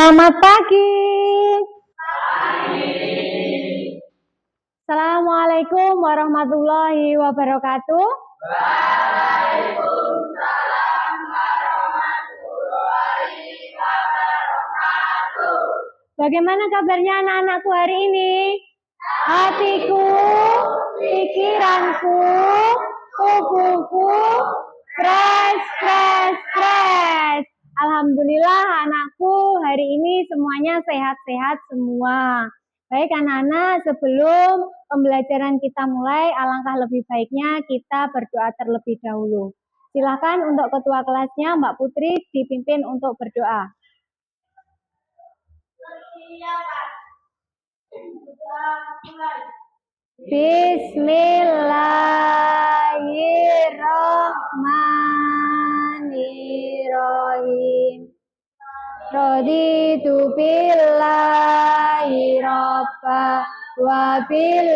Selamat pagi. Assalamualaikum warahmatullahi wabarakatuh. Waalaikumsalam warahmatullahi wabarakatuh. Bagaimana kabarnya anak-anakku hari ini? Hatiku, pikiranku, tubuhku, fresh. Alhamdulillah anakku hari ini semuanya sehat-sehat semua. Baik anak-anak, sebelum pembelajaran kita mulai, alangkah lebih baiknya kita berdoa terlebih dahulu. Silakan untuk ketua kelasnya Mbak Putri dipimpin untuk berdoa. Bismillahirrahmanirrahim. Raditu billahi robba wa bil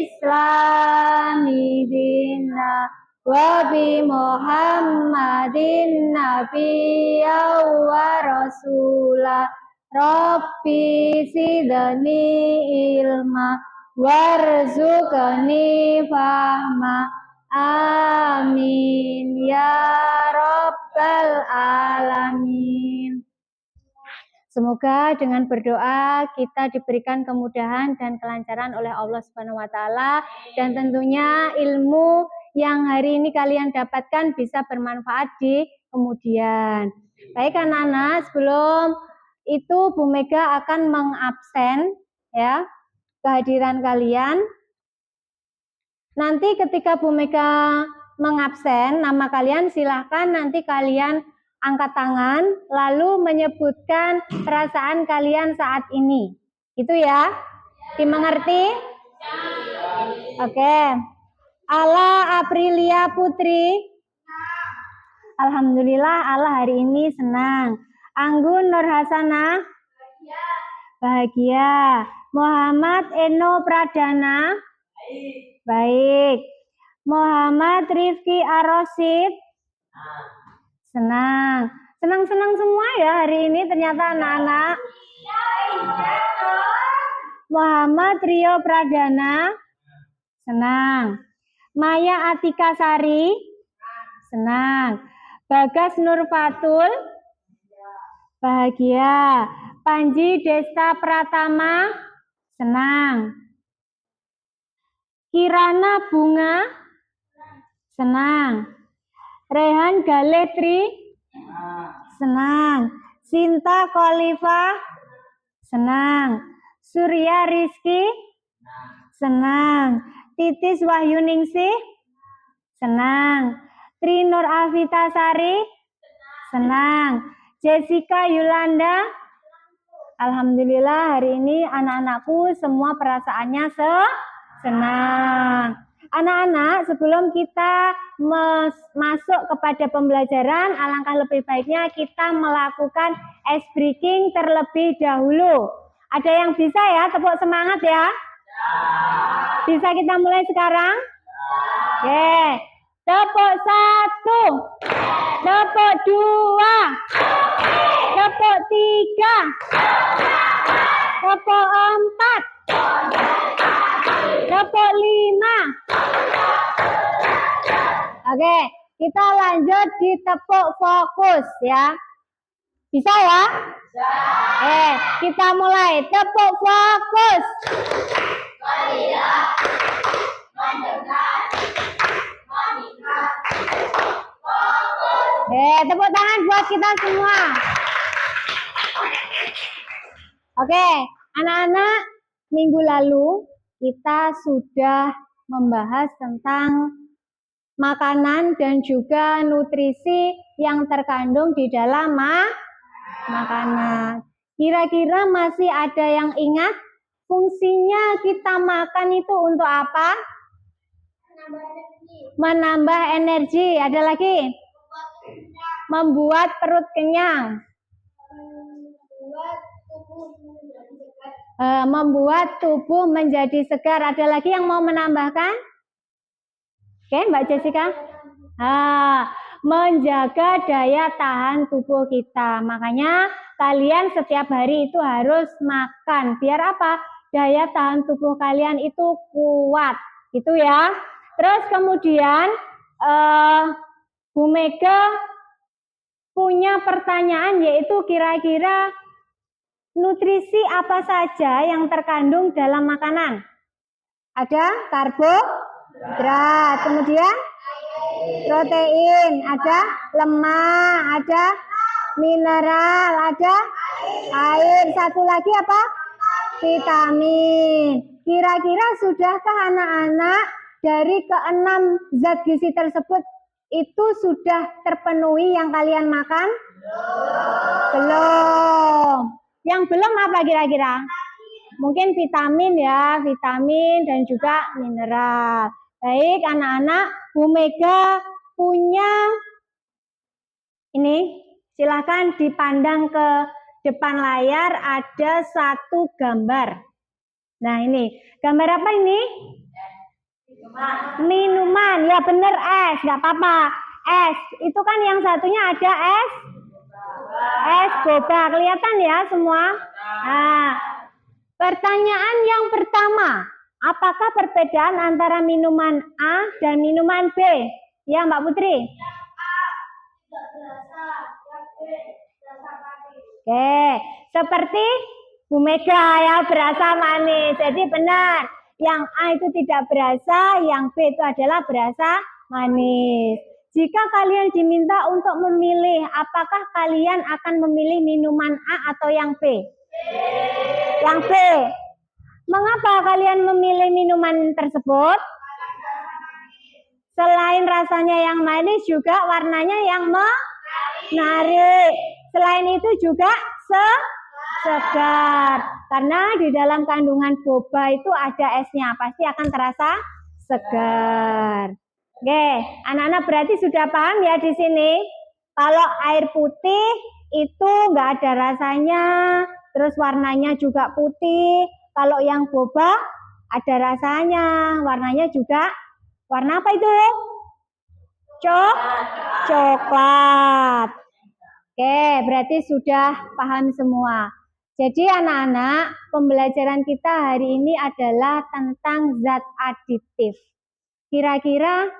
islami dinna wa bi muhammadin nabiyya wa rasulah. Rabbi zidni ilma warzuqni fahma. Amin ya rabbal alamin. Semoga dengan berdoa kita diberikan kemudahan dan kelancaran oleh Allah Subhanahu wa taala, dan tentunya ilmu yang hari ini kalian dapatkan bisa bermanfaat di kemudian. Baik anak-anak, sebelum itu Bu Mega akan mengabsen ya kehadiran kalian. Nanti ketika Bu Mega mengabsen nama kalian, silahkan nanti kalian angkat tangan, lalu menyebutkan perasaan kalian saat ini. Itu ya? Dimengerti? Oke. Ala Aprilia Putri. Alhamdulillah Allah hari ini senang. Anggun Nur Hasanah. Bahagia. Muhammad Eno Pradana. Baik. Muhammad Rifki Arosid. Senang semua ya hari ini ternyata anak-anak. Muhammad Rio Pradana. Senang. Maya Atika Sari. Senang. Bagas Nur Fatul. Bahagia. Panji Desta Pratama. Senang. Kirana Bunga. Senang. Rehan Galetri. Senang. Sinta Khalifa. Senang. Surya Rizky. Senang. Titis Wahyuningsih. Senang. Trinur Afita Sari. Senang. Jessica Yulanda. Alhamdulillah hari ini anak-anakku semua perasaannya senang. Anak-anak, sebelum kita masuk kepada pembelajaran, alangkah lebih baiknya kita melakukan ice breaking terlebih dahulu. Ada yang bisa ya? Tepuk semangat ya. Bisa kita mulai sekarang? Oke. Tepuk 1, tepuk 2, tepuk 3, tepuk 4, tepuk 5. Oke, kita lanjut di tepuk fokus ya. Bisa ya? Kita mulai tepuk fokus. Tepuk tangan buat kita semua. Oke, anak-anak, minggu lalu kita sudah membahas tentang makanan dan juga nutrisi yang terkandung di dalam makanan. Kira-kira masih ada yang ingat fungsinya kita makan itu untuk apa? Menambah energi. Ada lagi? Membuat perut kenyang. Membuat tubuh menjadi segar. Ada lagi yang mau menambahkan? Oke, Mbak Jessica. Menjaga daya tahan tubuh kita. Makanya kalian setiap hari itu harus makan. Biar apa? Daya tahan tubuh kalian itu kuat. Gitu ya. Terus kemudian Bu Mega punya pertanyaan, yaitu kira-kira nutrisi apa saja yang terkandung dalam makanan? Ada karbohidrat, kemudian protein, ada lemak, ada mineral, ada air, satu lagi apa? Vitamin. Kira-kira sudahkah anak-anak dari keenam zat gizi tersebut itu sudah terpenuhi yang kalian makan? Belum. Yang belum apa kira-kira? Mungkin vitamin ya, vitamin dan juga mineral. Baik anak-anak, Bu Mega punya ini, silakan dipandang ke depan layar, ada satu gambar. Nah ini, gambar apa ini? Minuman, ya bener es, nggak apa-apa. Es, itu kan yang satunya ada es boba, kelihatan ya semua? Nah, pertanyaan yang pertama, apakah perbedaan antara minuman A dan minuman B? Ya Mbak Putri? Oke, seperti Bu Mega ya, berasa manis. Jadi benar, yang A itu tidak berasa, yang B itu adalah berasa manis. Jika kalian diminta untuk memilih, apakah kalian akan memilih minuman A atau yang B? Yang B. Mengapa kalian memilih minuman tersebut? Selain rasanya yang manis, juga warnanya yang menarik. Selain itu juga segar. Karena di dalam kandungan boba itu ada esnya, pasti akan terasa segar. Oke, anak-anak berarti sudah paham ya di sini. Kalau air putih itu nggak ada rasanya, terus warnanya juga putih. Kalau yang boba ada rasanya, warnanya juga warna apa itu? Coklat. Oke, berarti sudah paham semua. Jadi anak-anak, pembelajaran kita hari ini adalah tentang zat aditif. Kira-kira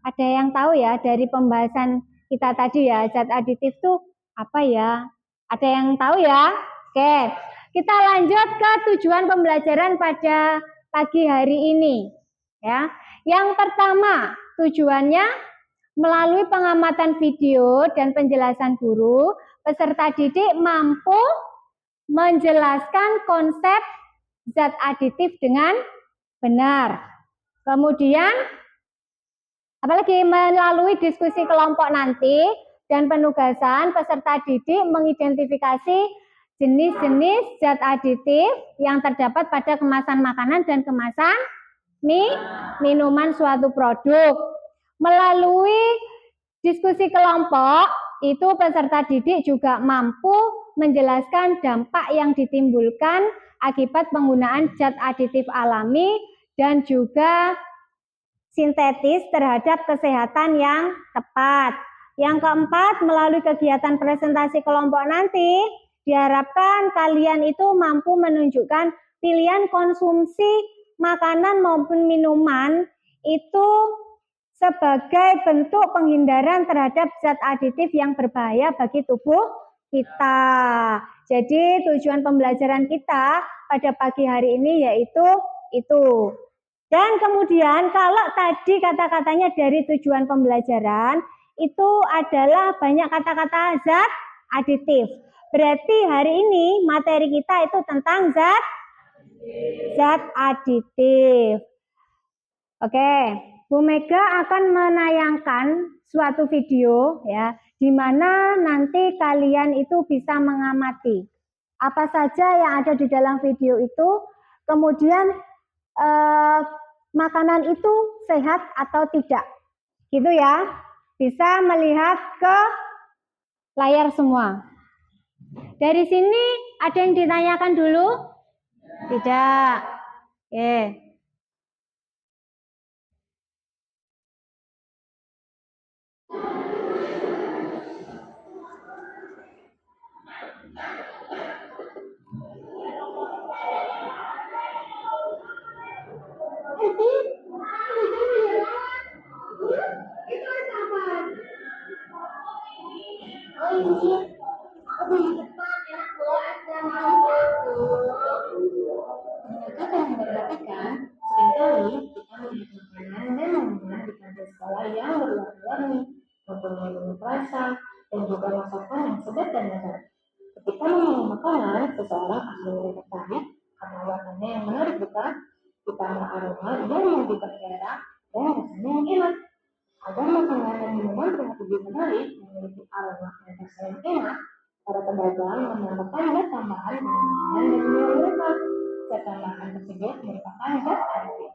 ada yang tahu ya dari pembahasan kita tadi ya, zat aditif itu apa ya? Ada yang tahu ya? Oke, kita lanjut ke tujuan pembelajaran pada pagi hari ini. Ya, yang pertama tujuannya melalui pengamatan video dan penjelasan guru, peserta didik mampu menjelaskan konsep zat aditif dengan benar. Kemudian, apalagi melalui diskusi kelompok nanti dan penugasan, peserta didik mengidentifikasi jenis-jenis zat aditif yang terdapat pada kemasan makanan dan kemasan minuman suatu produk. Melalui diskusi kelompok, itu peserta didik juga mampu menjelaskan dampak yang ditimbulkan akibat penggunaan zat aditif alami dan juga sintetis terhadap kesehatan yang tepat. Yang keempat, melalui kegiatan presentasi kelompok nanti, diharapkan kalian itu mampu menunjukkan pilihan konsumsi makanan maupun minuman itu sebagai bentuk penghindaran terhadap zat aditif yang berbahaya bagi tubuh kita. Jadi tujuan pembelajaran kita pada pagi hari ini yaitu itu. Dan kemudian kalau tadi kata-katanya dari tujuan pembelajaran itu adalah banyak kata-kata zat aditif. Berarti hari ini materi kita itu tentang zat aditif. Oke, Bu Mega akan menayangkan suatu video ya, di mana nanti kalian itu bisa mengamati apa saja yang ada di dalam video itu, kemudian makanan itu sehat atau tidak, gitu ya. Bisa melihat ke layar semua. Dari sini ada yang ditanyakan dulu? Tidak. Oke. makanan, seseorang akan tertarik karena warnanya yang menarik, bukan? Ditambah aroma yang menggugah selera dan rasanya yang enak. Agar makanan dan minuman terlihat lebih menarik, memiliki aroma yang rasa yang enak, para pedagang menambahkan zat tambahan dengan makanan dan minuman mereka. Zat tambahan tersebut merupakan zat aditif.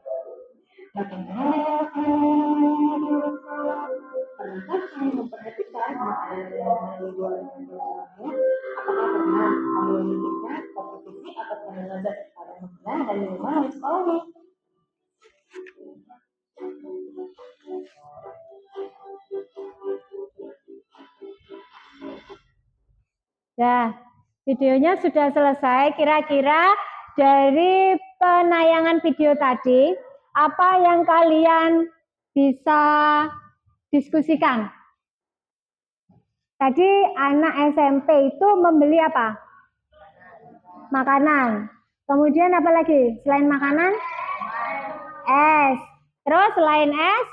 Bagaimana pernahkah kamu memperhatikan makanan dan minuman yang dijual di kantor? Apakah pernah kamu memikirkan kompetisi atau kandungan zat pada makanan dan minuman di sekolahmu? Ya, videonya sudah selesai. Kira-kira dari penayangan video tadi, apa yang kalian bisa diskusikan? Tadi anak SMP itu membeli apa? Makanan. Kemudian apa lagi? Selain makanan? Es. Terus selain es?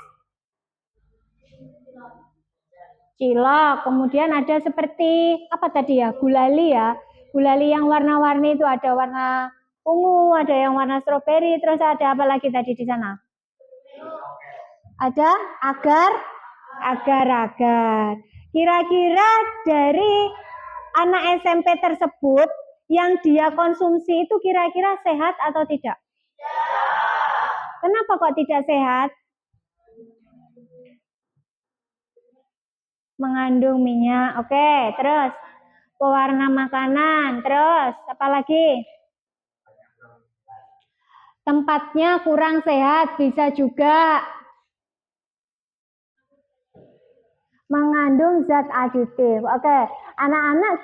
Cilok. Kemudian ada seperti apa tadi ya? Gulali ya. Gulali yang warna-warni itu ada warna ungu, ada yang warna stroberi, terus ada apa lagi tadi di sana? Ada agar-agar. Kira-kira dari anak SMP tersebut yang dia konsumsi itu kira-kira sehat atau tidak? Kenapa kok tidak sehat? Mengandung minyak. Oke, terus pewarna makanan, terus apa lagi? Tempatnya kurang sehat, bisa juga mengandung zat aditif. Oke, anak-anak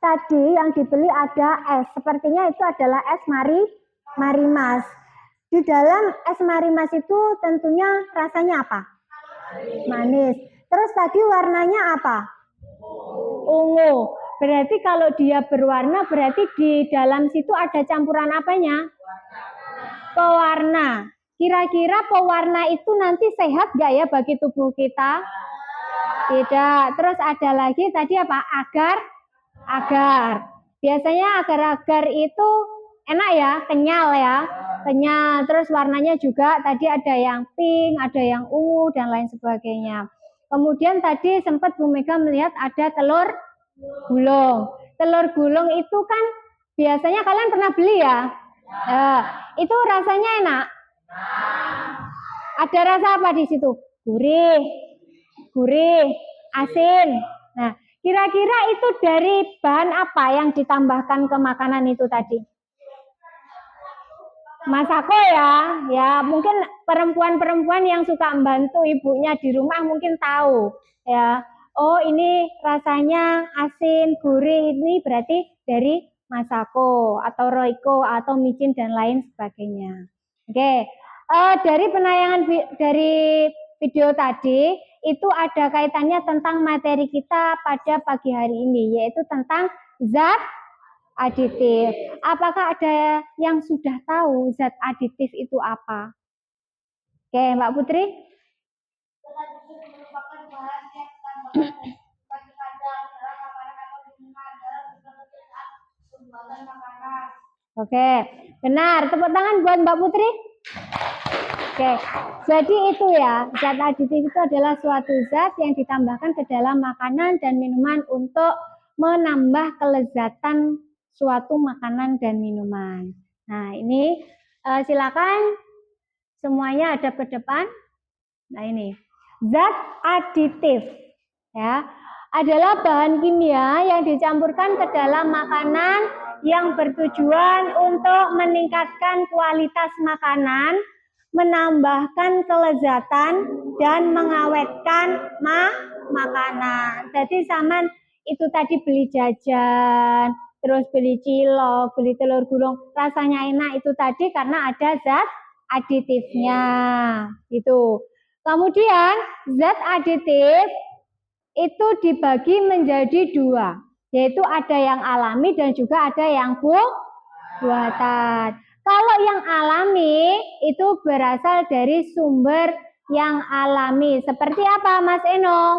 tadi yang dibeli ada es. Sepertinya itu adalah es Marimas. Di dalam es Marimas itu tentunya rasanya apa? Manis. Terus tadi warnanya apa? Ungu. Berarti kalau dia berwarna, berarti di dalam situ ada campuran apanya? Pewarna. Kira-kira pewarna itu nanti sehat nggak ya bagi tubuh kita? Tidak. Terus ada lagi tadi apa? Agar. Biasanya agar-agar itu enak ya, kenyal ya. Kenyal. Terus warnanya juga tadi ada yang pink, ada yang ungu dan lain sebagainya. Kemudian tadi sempat Bu Mega melihat ada telur gulung. Telur gulung itu kan biasanya kalian pernah beli ya? Itu rasanya enak. Ada rasa apa di situ? Gurih, asin. Nah, kira-kira itu dari bahan apa yang ditambahkan ke makanan itu tadi? Masako ya mungkin perempuan-perempuan yang suka membantu ibunya di rumah mungkin tahu ya. Oh ini rasanya asin, gurih, ini berarti dari Masako atau Royco atau micin dan lain sebagainya. Oke, dari penayangan dari video tadi itu ada kaitannya tentang materi kita pada pagi hari ini, yaitu tentang zat aditif. Apakah ada yang sudah tahu zat aditif itu apa? Oke, Mbak Putri. Oke, benar. Tepuk tangan buat Mbak Putri. Oke, jadi itu ya, zat aditif itu adalah suatu zat yang ditambahkan ke dalam makanan dan minuman untuk menambah kelezatan suatu makanan dan minuman. Nah, ini silakan semuanya hadap ke depan. Nah, ini zat aditif ya adalah bahan kimia yang dicampurkan ke dalam makanan yang bertujuan untuk meningkatkan kualitas makanan, menambahkan kelezatan dan mengawetkan makanan. Jadi zaman itu tadi beli jajan, terus beli cilok, beli telur gulung, rasanya enak itu tadi karena ada zat aditifnya gitu. Kemudian zat aditif itu dibagi menjadi dua, yaitu ada yang alami dan juga ada yang buatan. Kalau yang alami itu berasal dari sumber yang alami. Seperti apa Mas Eno?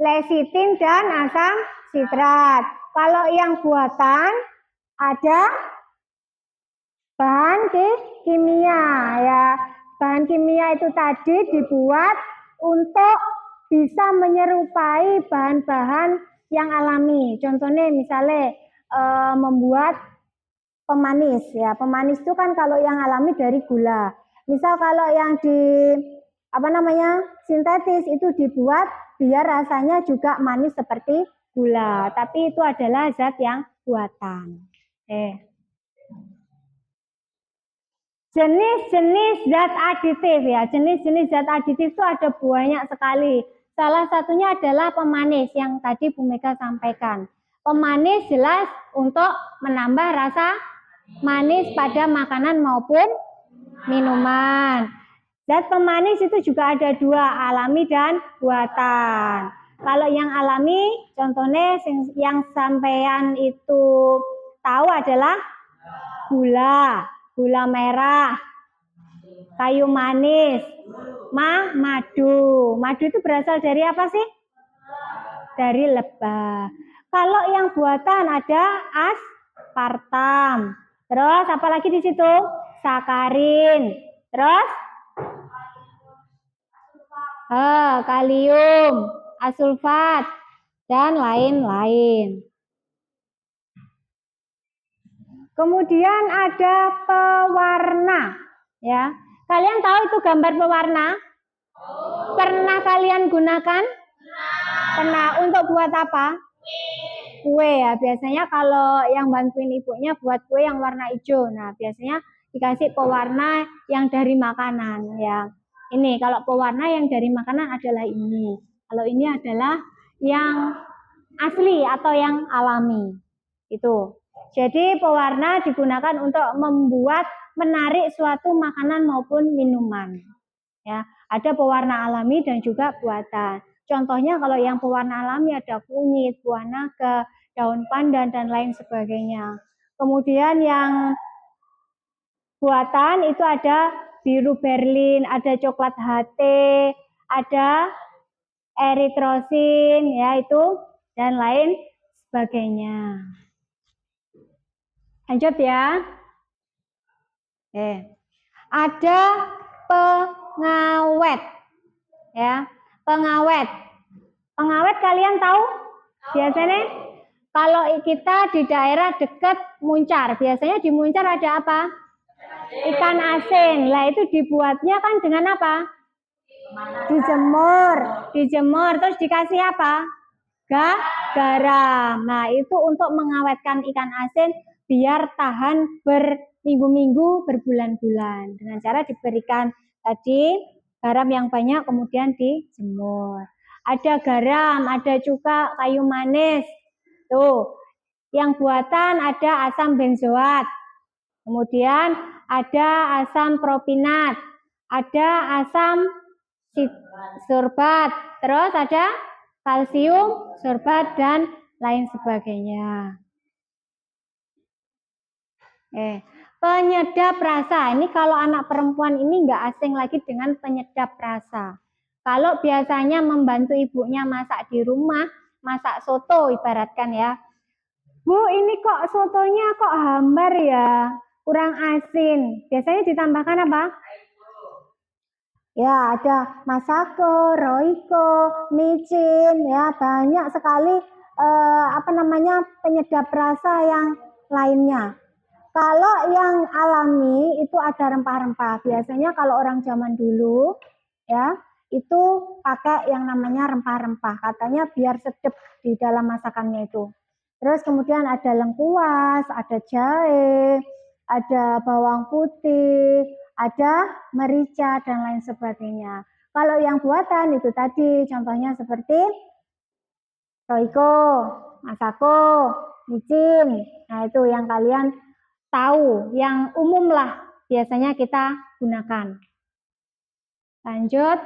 Lecitin dan asam sitrat. Kalau yang buatan ada bahan kimia ya. Bahan kimia itu tadi dibuat untuk bisa menyerupai bahan-bahan yang alami. Contohnya misalnya membuat pemanis ya. Pemanis itu kan kalau yang alami dari gula. Misal kalau yang di sintetis itu dibuat biar rasanya juga manis seperti gula, tapi itu adalah zat yang buatan. Jenis-jenis zat aditif ya. Jenis-jenis zat aditif itu ada banyak sekali. Salah satunya adalah pemanis yang tadi Bu Mega sampaikan. Pemanis jelas untuk menambah rasa manis pada makanan maupun minuman. Zat pemanis itu juga ada dua, alami dan buatan. Kalau yang alami, contohnya yang sampean itu tahu adalah gula merah, kayu manis, madu. Madu itu berasal dari apa sih? Dari lebah. Kalau yang buatan ada aspartam. Terus apa lagi di situ? Sakarin. Terus kalium, asulfat, dan lain-lain. Kemudian ada pewarna, ya. Kalian tahu itu gambar pewarna? Pernah kalian gunakan? Pernah. Untuk buat apa? Kue ya. Biasanya kalau yang bantuin ibunya buat kue yang warna hijau. Nah, biasanya dikasih pewarna yang dari makanan, ya. Ini kalau pewarna yang dari makanan adalah ini. Kalau ini adalah yang asli atau yang alami. Itu. Jadi pewarna digunakan untuk membuat menarik suatu makanan maupun minuman. Ya, ada pewarna alami dan juga buatan. Contohnya kalau yang pewarna alami ada kunyit, buah naga, daun pandan dan lain sebagainya. Kemudian yang buatan itu ada biru Berlin, ada coklat HT, ada eritrosin, ya itu dan lain sebagainya. Lanjut ya. Ada pengawet. Ya, pengawet. Pengawet kalian tahu? Biasanya kalau kita di daerah dekat Muncar, biasanya di Muncar ada apa? Ikan asin. Lah itu dibuatnya kan dengan apa? Dijemur, terus dikasih apa? Garam. Nah, itu untuk mengawetkan ikan asin biar tahan berminggu-minggu, berbulan-bulan. Dengan cara diberikan tadi garam yang banyak kemudian dijemur. Ada garam, ada juga kayu manis. Tuh. Yang buatan ada asam benzoat. Kemudian ada asam propinat, ada asam sorbat, terus ada kalsium sorbat dan lain sebagainya. Penyedap rasa. Ini kalau anak perempuan ini nggak asing lagi dengan penyedap rasa. Kalau biasanya membantu ibunya masak di rumah, masak soto ibaratkan ya. Bu, ini kok sotonya kok hambar ya, kurang asin. Biasanya ditambahkan apa? Ya, ada masako, roiko, micin, ya banyak sekali penyedap rasa yang lainnya. Kalau yang alami itu ada rempah-rempah. Biasanya kalau orang zaman dulu ya itu pakai yang namanya rempah-rempah. Katanya biar sedap di dalam masakannya itu. Terus kemudian ada lengkuas, ada jahe, ada bawang putih, ada merica dan lain sebagainya. Kalau yang buatan itu tadi contohnya seperti roiko, masako, micin. Nah, itu yang kalian tahu, yang umum lah biasanya kita gunakan. Lanjut.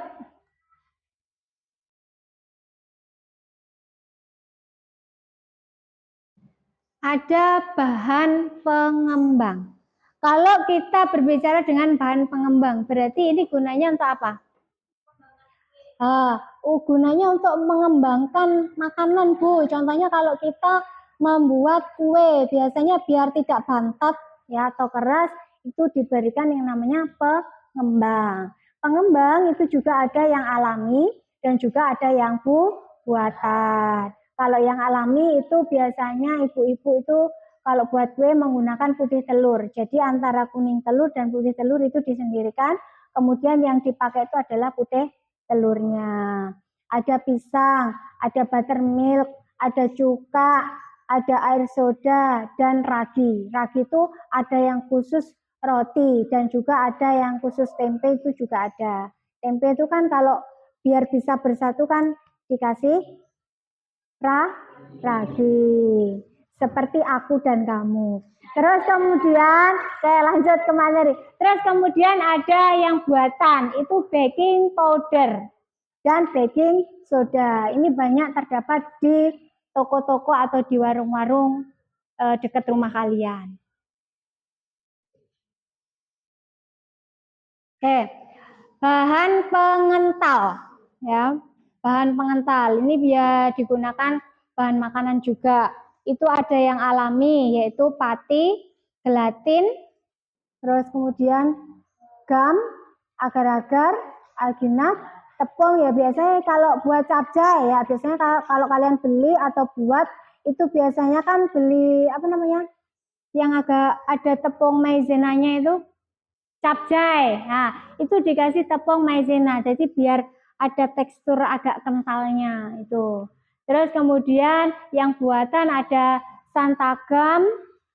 Ada bahan pengembang. Kalau kita berbicara dengan bahan pengembang, berarti ini gunanya untuk apa? Gunanya untuk mengembangkan makanan, Bu. Contohnya kalau kita membuat kue, biasanya biar tidak bantet ya atau keras, itu diberikan yang namanya pengembang. Pengembang itu juga ada yang alami dan juga ada yang buatan. Kalau yang alami itu biasanya ibu-ibu itu kalau buat kue menggunakan putih telur. Jadi antara kuning telur dan putih telur itu disendirikan. Kemudian yang dipakai itu adalah putih telurnya. Ada pisang, ada buttermilk, ada cuka, ada air soda, dan ragi. Ragi itu ada yang khusus roti dan juga ada yang khusus tempe, itu juga ada. Tempe itu kan kalau biar bisa bersatu kan dikasih ragi. Seperti aku dan kamu. Terus kemudian, saya lanjut ke materi. Terus kemudian ada yang buatan, itu baking powder dan baking soda. Ini banyak terdapat di toko-toko atau di warung-warung dekat rumah kalian. Oke, bahan pengental ya. Bahan pengental ini biar digunakan bahan makanan juga. Itu ada yang alami yaitu pati, gelatin, terus kemudian gam, agar-agar, alginat, tepung ya biasanya kalau buat capcay ya biasanya kalau kalian beli atau buat itu biasanya kan beli apa namanya yang agak ada tepung maizenanya itu capcay. Nah, itu dikasih tepung maizena. Jadi biar ada tekstur agak kentalnya itu. Terus kemudian yang buatan ada santagam,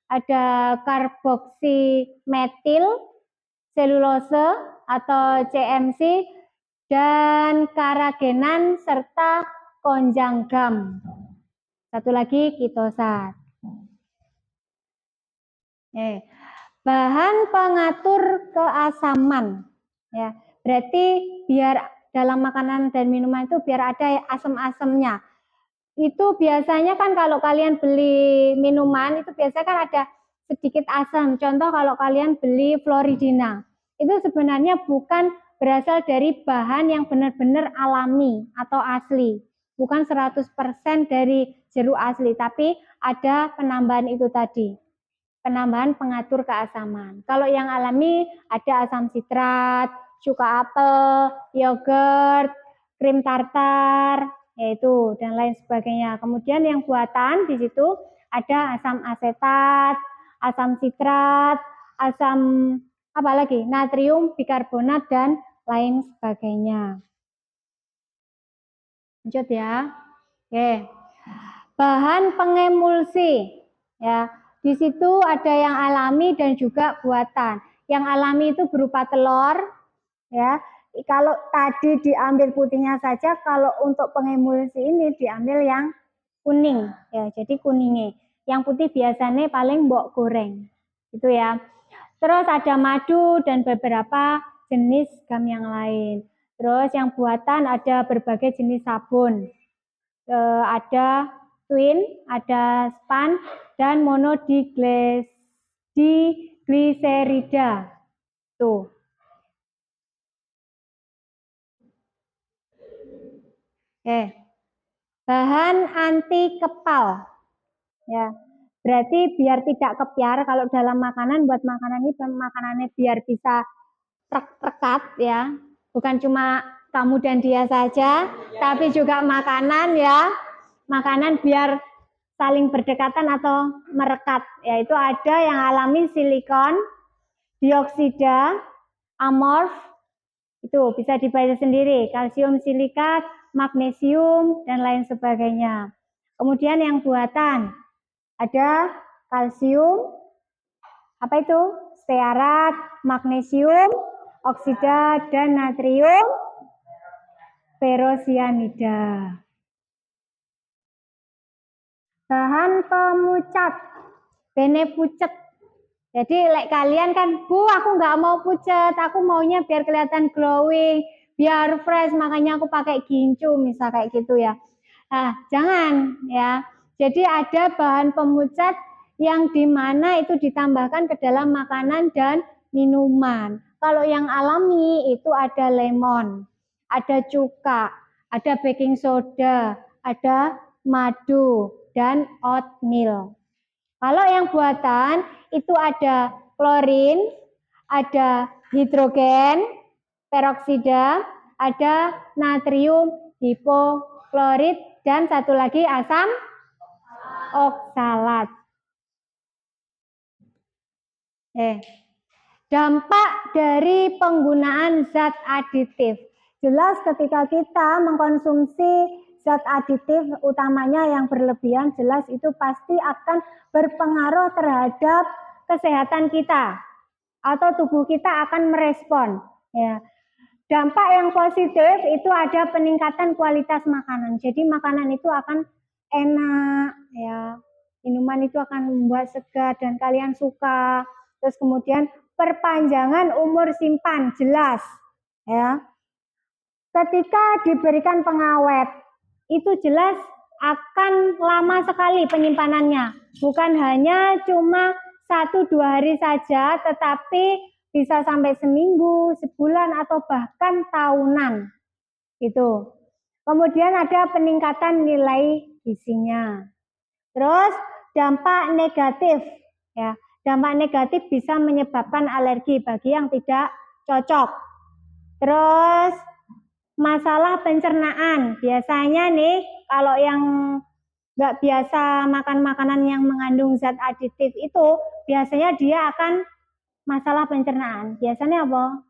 ada karboksimetil, selulose atau CMC, dan karagenan serta konjanggam. Satu lagi kitosat. Bahan pengatur keasaman ya, berarti biar dalam makanan dan minuman itu biar ada asam-asamnya. Itu biasanya kan kalau kalian beli minuman itu biasanya kan ada sedikit asam. Contoh kalau kalian beli Floridina, itu sebenarnya bukan berasal dari bahan yang benar-benar alami atau asli. Bukan 100% dari jeruk asli, tapi ada penambahan itu tadi. Penambahan pengatur keasaman. Kalau yang alami ada asam sitrat, cuka apel, yogurt, krim tartar, yaitu dan lain sebagainya. Kemudian yang buatan di situ ada asam asetat, asam sitrat, asam apa lagi? Natrium bikarbonat dan lain sebagainya. Lanjut ya. Oke. Bahan pengemulsi ya. Di situ ada yang alami dan juga buatan. Yang alami itu berupa telur, ya. Kalau tadi diambil putihnya saja, kalau untuk pengemulsi ini diambil yang kuning, ya. Jadi kuningnya. Yang putih biasanya paling mbok goreng, gitu ya. Terus ada madu dan beberapa jenis gam yang lain. Terus yang buatan ada berbagai jenis sabun. Ada twin, ada span, dan monodigliserida. Tuh. Oke. Bahan anti kepal. Ya. Berarti biar tidak kepiar kalau dalam makanan, buat makanan ini makanannya biar bisa rekat ya. Bukan cuma kamu dan dia saja, tapi juga makanan ya. Makanan biar saling berdekatan atau merekat. Yaitu ada yang alami silikon, dioksida, amorf, itu bisa dibaca sendiri, kalsium silikat, magnesium, dan lain sebagainya. Kemudian yang buatan, ada kalsium, apa itu? Stearat, magnesium, oksida, dan natrium ferosianida. Bahan pemucat, bene pucet. Jadi kalian kan, Bu, aku nggak mau pucat, aku maunya biar kelihatan glowing, biar fresh, makanya aku pakai gincu, misal kayak gitu ya. Nah, jangan ya. Jadi ada bahan pemucat yang dimana itu ditambahkan ke dalam makanan dan minuman. Kalau yang alami itu ada lemon, ada cuka, ada baking soda, ada madu, dan oatmeal. Kalau yang buatan itu ada klorin, ada hidrogen peroksida, ada natrium hipoklorit, dan satu lagi asam oksalat. Dampak dari penggunaan zat aditif. Jelas ketika kita mengkonsumsi zat aditif utamanya yang berlebihan, jelas itu pasti akan berpengaruh terhadap kesehatan kita atau tubuh kita akan merespon. Ya. Dampak yang positif itu ada peningkatan kualitas makanan. Jadi makanan itu akan enak, ya. Minuman itu akan membuat segar dan kalian suka. Terus kemudian perpanjangan umur simpan, jelas, ya. Ketika diberikan pengawet, itu jelas akan lama sekali penyimpanannya. Bukan hanya cuma 1-2 hari saja, tetapi bisa sampai seminggu, sebulan, atau bahkan tahunan. Gitu. Kemudian ada peningkatan nilai gizinya. Terus dampak negatif, ya. Dampak negatif bisa menyebabkan alergi bagi yang tidak cocok. Terus masalah pencernaan, biasanya nih kalau yang nggak biasa makan makanan yang mengandung zat aditif itu, biasanya dia akan masalah pencernaan. Biasanya apa?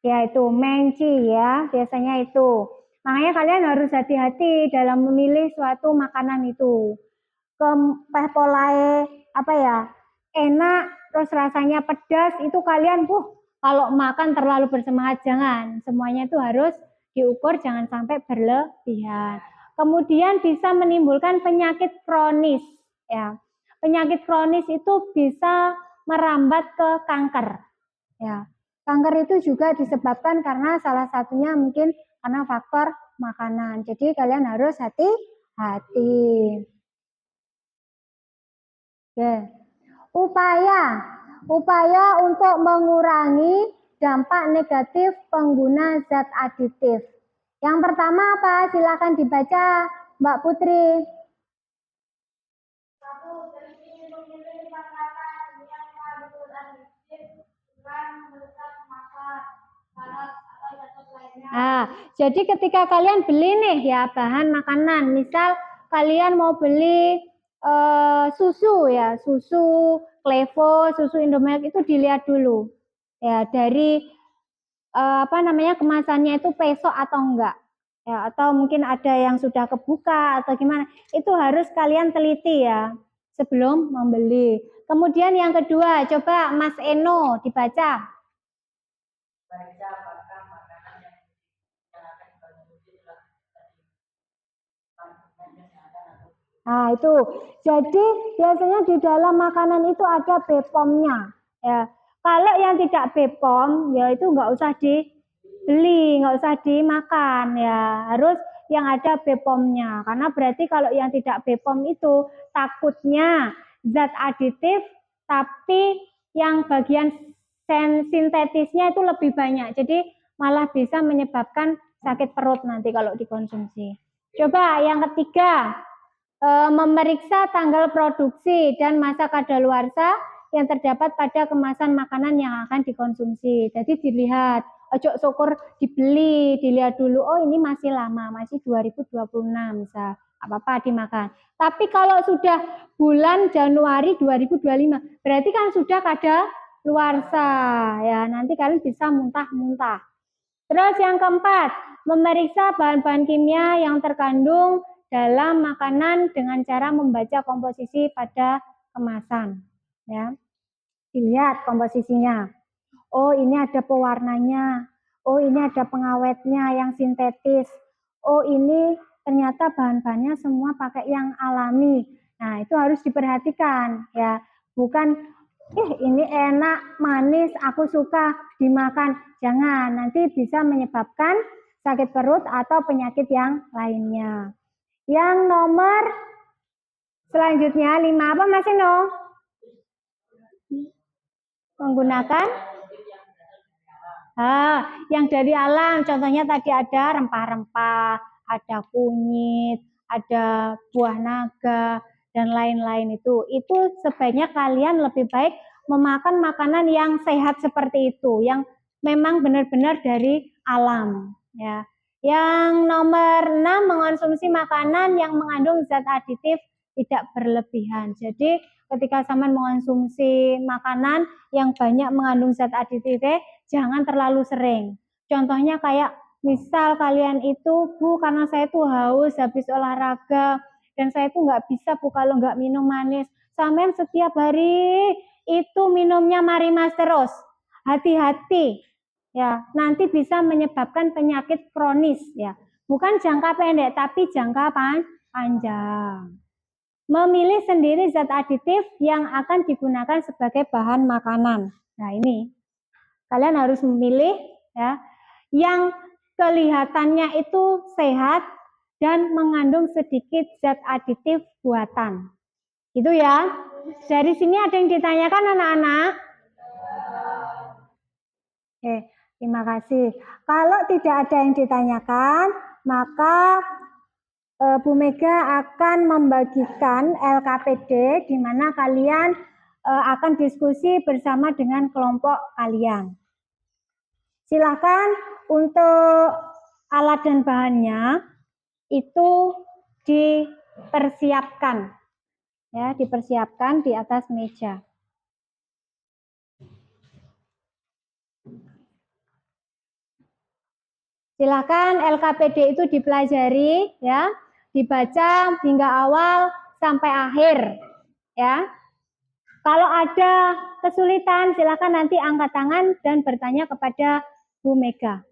Ya itu menci ya, biasanya itu. Makanya kalian harus hati-hati dalam memilih suatu makanan itu. Polae apa ya, enak terus rasanya pedas, itu kalian kalau makan terlalu bersemangat, jangan. Semuanya itu harus diukur, jangan sampai berlebihan. Kemudian bisa menimbulkan penyakit kronis, ya. Penyakit kronis itu bisa merambat ke kanker, ya. Kanker itu juga disebabkan karena salah satunya mungkin karena faktor makanan. Jadi kalian harus hati-hati. Oke. Upaya untuk mengurangi dampak negatif pengguna zat aditif. Yang pertama apa? Silakan dibaca, Mbak Putri. Nah, jadi ketika kalian beli nih ya bahan makanan, misal kalian mau beli susu ya, susu Klevo, susu Indomilk, itu dilihat dulu ya dari kemasannya itu peso atau enggak ya, atau mungkin ada yang sudah kebuka atau gimana, itu harus kalian teliti ya sebelum membeli. Kemudian yang kedua, coba Mas Eno dibaca. Nah itu, jadi biasanya di dalam makanan itu ada BPOM-nya. Ya, kalau yang tidak BPOM, ya itu nggak usah dibeli, nggak usah dimakan. Ya, harus yang ada BPOM-nya. Karena berarti kalau yang tidak BPOM itu takutnya zat aditif, tapi yang bagian sintetisnya itu lebih banyak. Jadi malah bisa menyebabkan sakit perut nanti kalau dikonsumsi. Coba yang ketiga, memeriksa tanggal produksi dan masa kadaluarsa yang terdapat pada kemasan makanan yang akan dikonsumsi. Jadi dilihat, ojo syukur dibeli, dilihat dulu, oh ini masih lama, masih 2026 misal, apa-apa dimakan. Tapi kalau sudah bulan Januari 2025, berarti kan sudah kadaluarsa, ya nanti kalian bisa muntah-muntah. Terus yang keempat, memeriksa bahan-bahan kimia yang terkandung dalam makanan dengan cara membaca komposisi pada kemasan. Ya, dilihat komposisinya. Oh ini ada pewarnanya. Oh ini ada pengawetnya yang sintetis. Oh ini ternyata bahan-bahannya semua pakai yang alami. Nah itu harus diperhatikan ya. Bukan ini enak, manis, aku suka dimakan. Jangan, nanti bisa menyebabkan sakit perut atau penyakit yang lainnya. Yang nomor selanjutnya 5 apa Mas Eno? Menggunakan yang dari alam, contohnya tadi ada rempah-rempah, ada kunyit, ada buah naga, dan lain-lain itu sebaiknya kalian lebih baik memakan makanan yang sehat seperti itu, yang memang benar-benar dari alam. Ya. Yang nomor 6, mengonsumsi makanan yang mengandung zat aditif tidak berlebihan. Jadi ketika sama mengonsumsi makanan yang banyak mengandung zat aditif, jangan terlalu sering. Contohnya kayak misal kalian itu, Bu, karena saya tuh haus habis olahraga, dan saya tuh nggak bisa, Bu, kalau nggak minum manis. Sampean setiap hari itu minumnya Marimas terus. Hati-hati. Ya, nanti bisa menyebabkan penyakit kronis ya. Bukan jangka pendek tapi jangka panjang. Memilih sendiri zat aditif yang akan digunakan sebagai bahan makanan. Nah, ini kalian harus memilih ya yang kelihatannya itu sehat dan mengandung sedikit zat aditif buatan. Itu ya. Dari sini ada yang ditanyakan anak-anak? Oke, terima kasih. Kalau tidak ada yang ditanyakan, maka Bu Mega akan membagikan LKPD di mana kalian akan diskusi bersama dengan kelompok kalian. Silakan untuk alat dan bahannya itu dipersiapkan, ya, dipersiapkan di atas meja. Silakan LKPD itu dipelajari, ya, dibaca hingga awal sampai akhir, ya. Kalau ada kesulitan, silakan nanti angkat tangan dan bertanya kepada Bu Mega.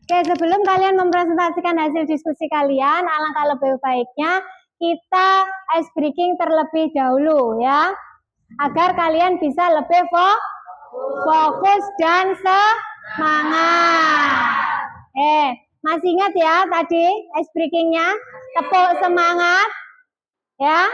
Oke, sebelum kalian mempresentasikan hasil diskusi kalian, alangkah lebih baiknya kita ice breaking terlebih dahulu ya, agar kalian bisa lebih fokus dan semangat. Masih ingat ya tadi ice breakingnya? Tepuk semangat ya.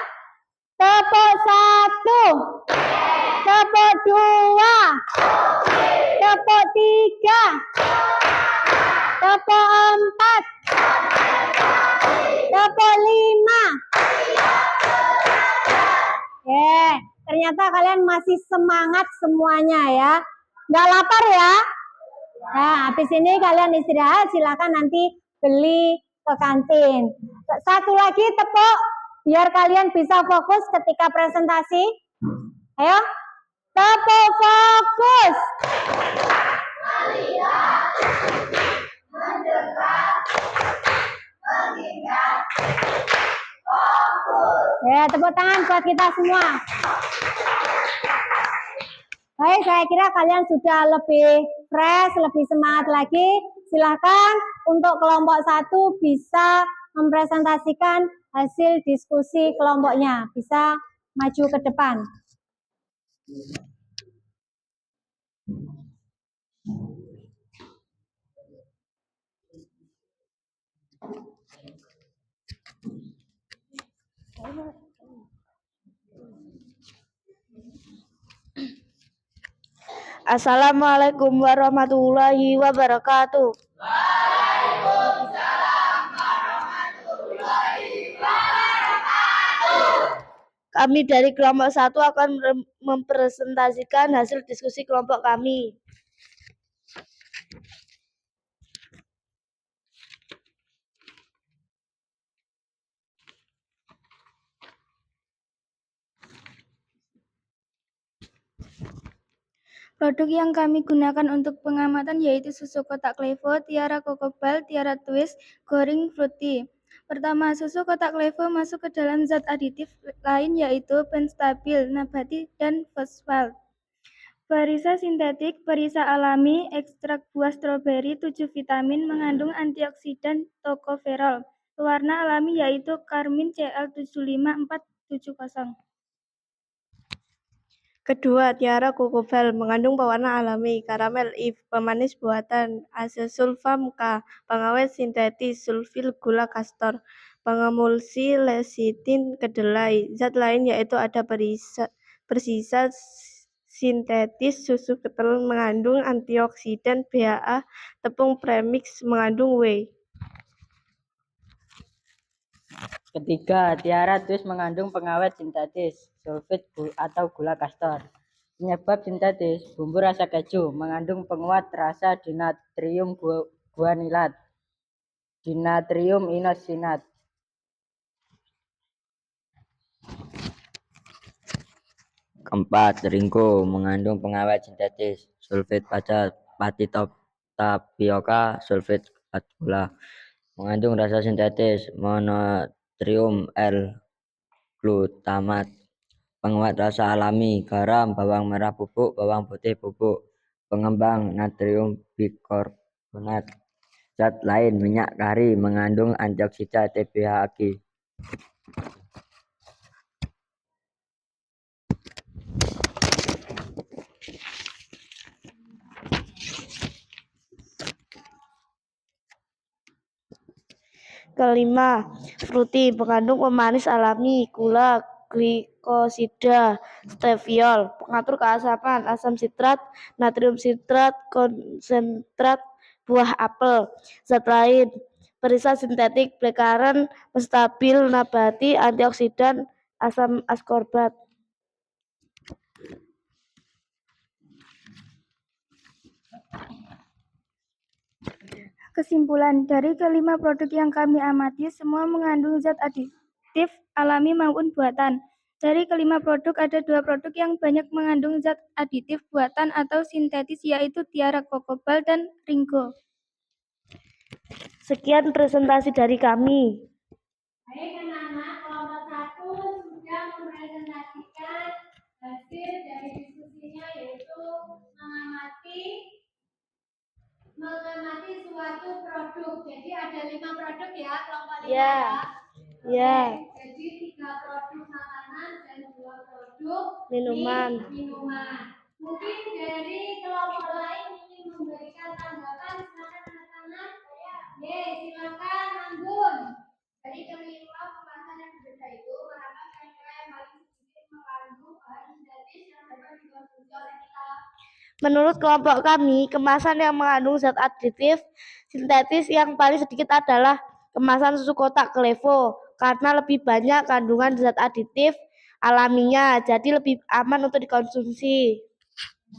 Tepuk 1, tepuk 2, tepuk 3, tepuk 4, tepuk 5. Ternyata kalian masih semangat semuanya ya. Nggak lapar ya? Nah, habis ini kalian istirahat, silakan nanti beli ke kantin. Satu lagi tepuk, biar kalian bisa fokus ketika presentasi. Ayo, tepuk fokus. Ya, tepuk tangan buat kita semua. Baik, saya kira kalian sudah lebih fresh, lebih semangat lagi. Silakan untuk kelompok 1 bisa mempresentasikan hasil diskusi kelompoknya. Bisa maju ke depan. Assalamualaikum warahmatullahi wabarakatuh. Waalaikumsalam warahmatullahi wabarakatuh. Kami dari kelompok 1 akan mempresentasikan hasil diskusi kelompok kami. Produk yang kami gunakan untuk pengamatan yaitu susu kotak Klevo, Tiara Kokobal, Tiara Twist, Goring Fruity. Pertama, susu kotak Klevo masuk ke dalam zat aditif lain yaitu penstabil, nabati, dan fosfat. Perisa sintetik, perisa alami, ekstrak buah stroberi, 7 vitamin, mengandung antioksidan tokoferol. Pewarna alami yaitu karmin Cl75470. Kedua, Tiara Kokobal mengandung pewarna alami, karamel if, pemanis buatan, asesulfam K, pengawet sintetis, sulfil gula kastor, pengemulsi lesitin kedelai. Zat lain yaitu ada persisa sintetis, susu kental mengandung antioksidan BHA, tepung premix mengandung whey. Ketiga, Tiara Twist mengandung pengawet sintetis, sulfit atau gula kastor. Penyebab sintetis, bumbu rasa keju, mengandung penguat rasa dinatrium guanilat, dinatrium inosinat. Keempat, Ringgo mengandung pengawet sintetis, sulfit pati tapioka, sulfit gula, mengandung rasa sintetis, monotrium L-glutamat, penguat rasa alami, garam, bawang merah bubuk, bawang putih bubuk, pengembang natrium bikarbonat. Zat lain, minyak kari, mengandung antioksidan TBHQ. Kelima, fruity mengandung pemanis alami, gula, glikosida, steviol, pengatur keasaman, asam sitrat, natrium sitrat, konsentrat buah apel, zat lain, perisa sintetik, blackcurrant, penstabil nabati, antioksidan, asam askorbat. Kesimpulan, dari kelima produk yang kami amati, semua mengandung zat aditif alami maupun buatan. Dari kelima produk, ada 2 produk yang banyak mengandung zat aditif buatan atau sintetis, yaitu Tiara Kokobal dan Ringo. Sekian presentasi dari kami. Baik anak-anak, kelompok 1 sudah mempresentasikan hasil dari diskusinya, yaitu mengamati suatu produk. Jadi ada 5 produk ya, kelompok 5 Ya. Ya. Jadi 3 produk makanan dan 2 produk Minuman. Mungkin dari kelompok lain ingin memberikan tanggapan, silakan anak-anak. Silakan Anggun. Jadi kelima kemasan yang berbeda itu merupakan kira-kira yang paling sedikit mengandung bahan sintetis yang dapat dikonsumsi oleh kita. Menurut kelompok kami, kemasan yang mengandung zat aditif sintetis yang paling sedikit adalah kemasan susu kotak Klevo karena lebih banyak kandungan zat aditif alaminya, jadi lebih aman untuk dikonsumsi.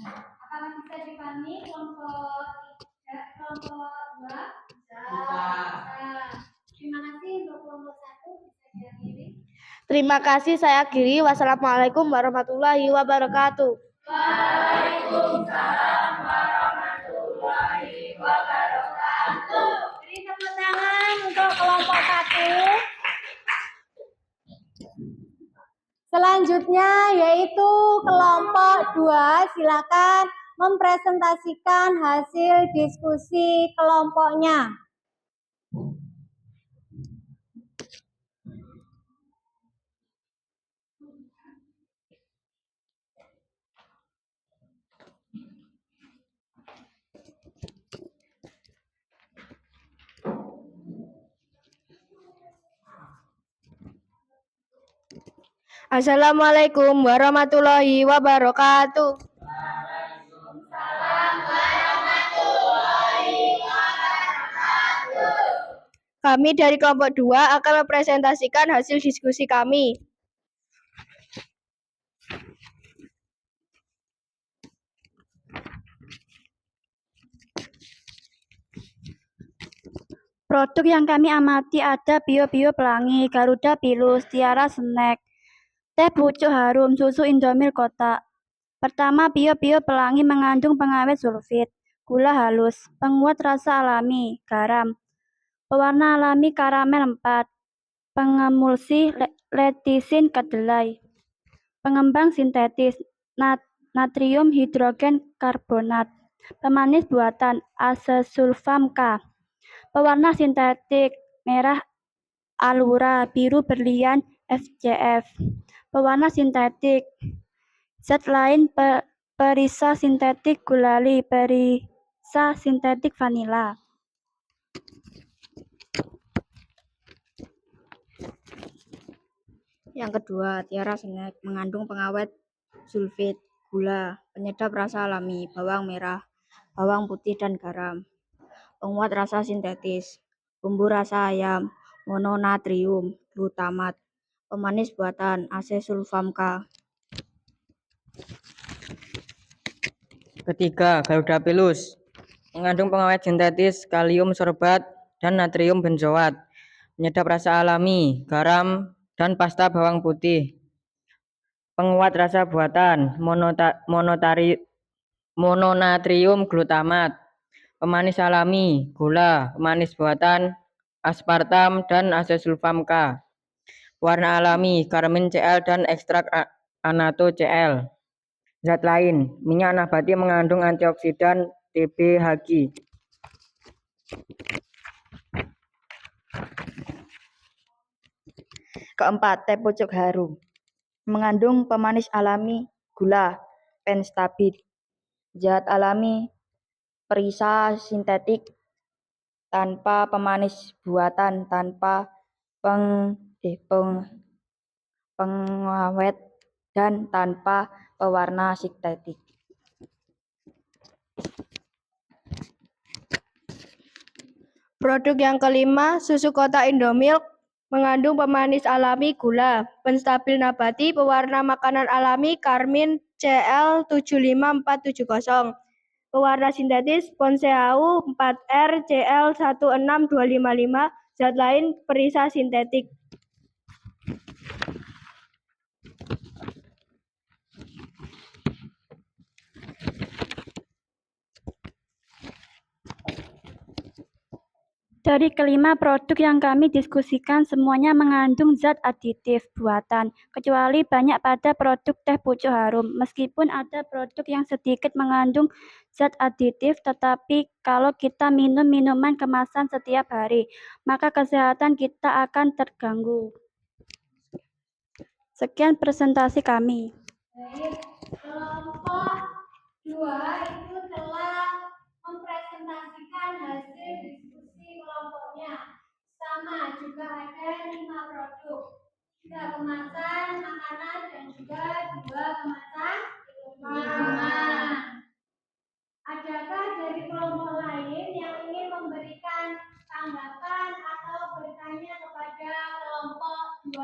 Apakah bisa dipahami kelompok 2? Bisa. Terima kasih untuk kelompok 1 bisa diakhiri. Terima kasih, saya akhiri. Wassalamualaikum warahmatullahi wabarakatuh. Waalaikumsalam warahmatullahi wabarakatuh. Beri tepuk tangan untuk kelompok 1. Selanjutnya yaitu kelompok 2, silakan mempresentasikan hasil diskusi kelompoknya. Assalamualaikum warahmatullahi wabarakatuh. Waalaikumsalam warahmatullahi wabarakatuh. Kami dari kelompok 2 akan mempresentasikan hasil diskusi kami. Produk yang kami amati ada Bio Pelangi, Garuda Pilus, Tiara Snack, teh pucuk harum, susu Indomil kotak. Pertama, Bio Pelangi mengandung pengawet sulfit, gula halus, penguat rasa alami, garam, pewarna alami karamel 4, pengemulsi letisin kedelai, pengembang sintetis, natrium hidrogen karbonat, pemanis buatan asesulfam K, pewarna sintetik merah Alura, biru berlian FCF, pewarna sintetik, zat lain perisa sintetik gulali, perisa sintetik vanila. Yang kedua, Tiara Snack mengandung pengawet sulfit, gula, penyedap rasa alami, bawang merah, bawang putih dan garam, penguat rasa sintetis, bumbu rasa ayam, mononatrium glutamat, pemanis buatan asesulfam K. Ketiga, Garuda Pilus mengandung pengawet sintetis kalium sorbat dan natrium benzoat, penyedap rasa alami, garam, dan pasta bawang putih. Penguat rasa buatan mononatrium glutamat, pemanis alami, gula, pemanis buatan aspartam dan asesulfam K. Warna alami, karmin Cl dan ekstrak anato Cl. Zat lain, minyak nabati mengandung antioksidan TBHQ. Keempat, teh pucuk harum mengandung pemanis alami, gula, penstabil, zat alami, perisa sintetik, tanpa pemanis buatan, tanpa pengawet, dan tanpa pewarna sintetik. Produk yang kelima, susu kotak Indomilk mengandung pemanis alami gula, penstabil nabati, pewarna makanan alami karmin CL75470, pewarna sintetis Ponseau 4R CL16255, zat lain perisa sintetik. Dari kelima produk yang kami diskusikan semuanya mengandung zat aditif buatan, kecuali banyak pada produk teh pucuk harum. Meskipun ada produk yang sedikit mengandung zat aditif, tetapi kalau kita minum minuman kemasan setiap hari, maka kesehatan kita akan terganggu. Sekian presentasi kami. Baik, kelompok 2 itu telah mempresentasikan hasil diskusi kelompoknya. Sama juga ada 5 produk, 3 kemasan makanan dan juga 2 kemasan minuman. Adakah dari kelompok lain yang ingin memberikan tanggapan atau bertanya kepada kelompok 2?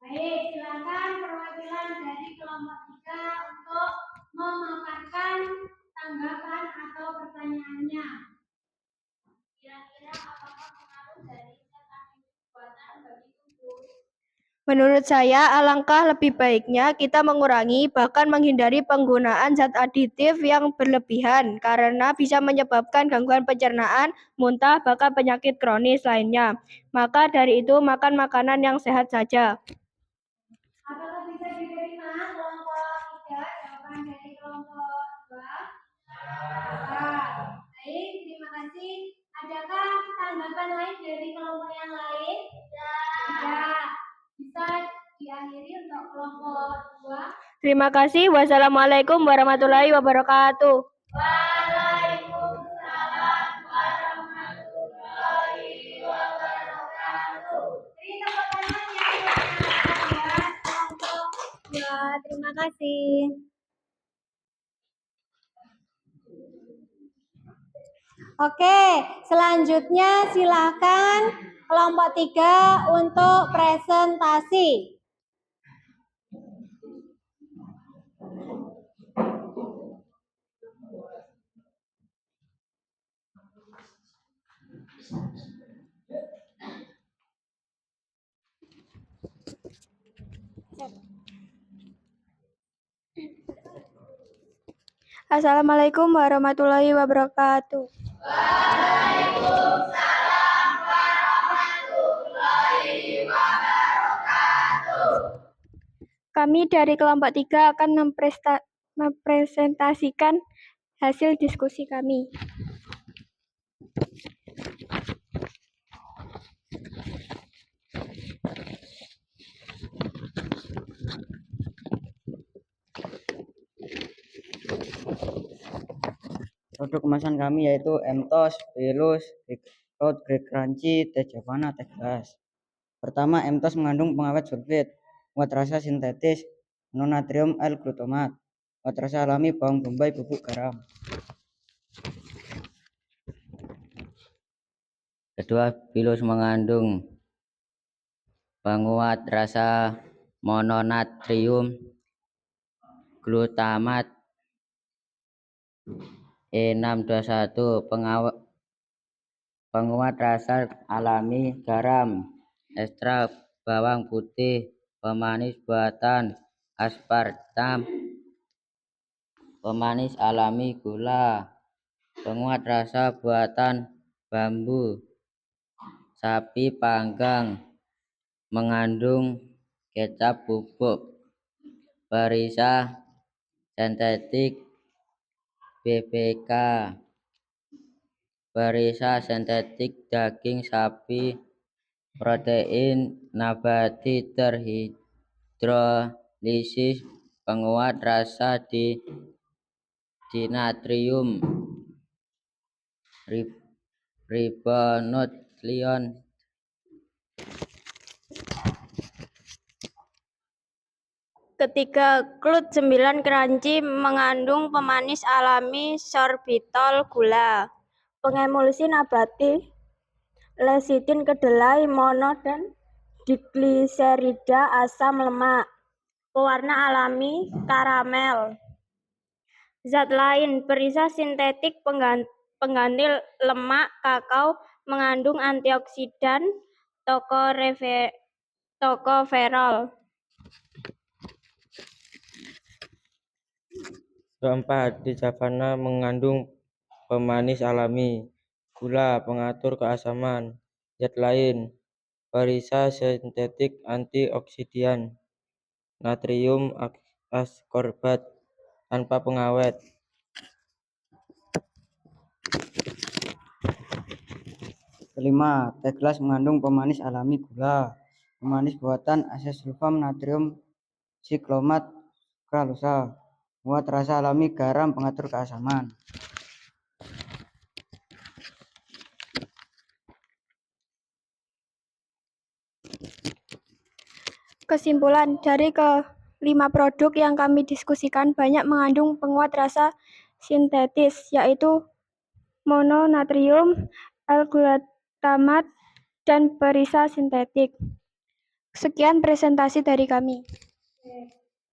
Baik, silakan perwakilan dari kelompok 3 untuk memaparkan tanggapan atau pertanyaannya. Kira-kira apakah pengaruh dari zat aditif buatan bagi tubuh? Menurut saya, alangkah lebih baiknya kita mengurangi bahkan menghindari penggunaan zat aditif yang berlebihan karena bisa menyebabkan gangguan pencernaan, muntah, bahkan penyakit kronis lainnya. Maka dari itu, makan makanan yang sehat saja. Apakah bisa diterima kelompok 3 jawaban dari kelompok 2? Baik, terima kasih. Adakah tanggapan lain dari kelompok yang lain? Tidak. Bisa diakhiri untuk kelompok 2. Terima kasih. Wassalamualaikum warahmatullahi wabarakatuh. Waalaikumsalam warahmatullahi wabarakatuh. Beri tepuk tangan yang meriah ya kelompok 2. Terima kasih. Oke, selanjutnya silakan kelompok 3 untuk presentasi. Assalamualaikum warahmatullahi wabarakatuh. Waalaikumsalam warahmatullahi wabarakatuh. Kami dari kelompok 3 akan mempresentasikan hasil diskusi kami. Produk kemasan kami yaitu Emtos, Pilus, Road Grey Crunchy, Teh Javana, Teh Gelas. Pertama, Emtos mengandung pengawet sulfit, muat rasa sintetis, mononatrium L-glutamat, muat rasa alami bawang bombay, bubuk garam. Kedua, Pilus mengandung penguat rasa mononatrium glutamat E621, penguat rasa alami garam, ekstrak bawang putih, pemanis buatan aspartam, pemanis alami gula, penguat rasa buatan bambu, sapi panggang, mengandung kecap bubuk, perisa sintetik BBK, perisa sintetik daging sapi, protein nabati terhidrolisis, penguat rasa dinatrium, ribonukleon, Ketiga, klut 9 crunchy mengandung pemanis alami sorbitol gula, pengemulsi nabati, lecitin kedelai mono dan digliserida asam lemak, pewarna alami karamel. Zat lain, perisa sintetik pengganti lemak kakao mengandung antioksidan tokoferol. Keempat, dicavana mengandung pemanis alami, gula pengatur keasaman, zat lain, perisa sintetik antioksidan, natrium askorbat tanpa pengawet. Kelima, teh gelas mengandung pemanis alami gula, pemanis buatan asesulfam natrium siklomat sukralosa, muat rasa alami garam pengatur keasaman. Kesimpulan, dari kelima produk yang kami diskusikan banyak mengandung penguat rasa sintetis, yaitu mononatrium, L-glutamat, dan perisa sintetik. Sekian presentasi dari kami.